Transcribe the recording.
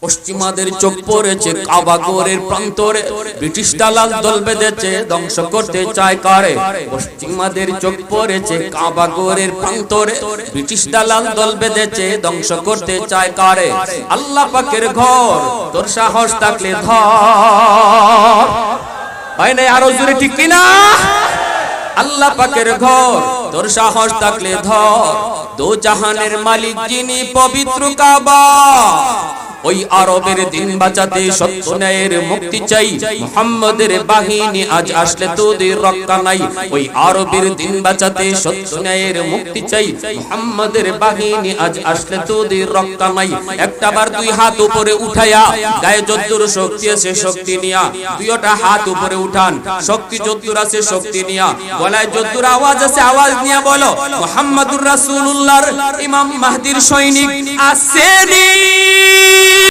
পশ্চিমাদের চোখ পড়েছে কাবা ঘরের প্রান্তরে, ব্রিটিশ দালাল দল বেঁধেছে ধ্বংস করতে চায় কারে। পশ্চিমাদের চোখ পড়েছে কাবা ঘরের প্রান্তরে, ব্রিটিশ দালাল দল বেঁধেছে ধ্বংস করতে চায় কারে। আল্লাহ পাকের ঘর তোর সাহস থাকলে ধর, হয় না আরো জোরে ঠিক কিনা? আল্লাহ পাকের ঘর তোর সাহস থাকলে ধর, দো জাহানের মালিক যিনি পবিত্র কাবা। ওই আরবের দিন বাঁচাতে সত্য ন্যায়ের মুক্তি চাই, মুহাম্মাদের বাহিনী আজ আসলে তোদের রক্ষা নাই। ওই আরবের দিন বাঁচাতে সত্য ন্যায়ের মুক্তি চাই, মুহাম্মাদের বাহিনী আজ আসলে তোদের রক্ষা নাই। একটাবার দুই হাত উপরে উঠায়া, গায়ে যদ্দুর শক্তি আছে শক্তি নিয়া, দুইটা হাত উপরে উঠান, শক্তি যদ্দুর আছে শক্তি নিয়া, গলায় যদ্দুর আওয়াজ আছে আওয়াজ নিয়া বলো, মুহাম্মাদুর রাসূলুল্লাহর ইমাম মাহদির সৈনিক আসেনি।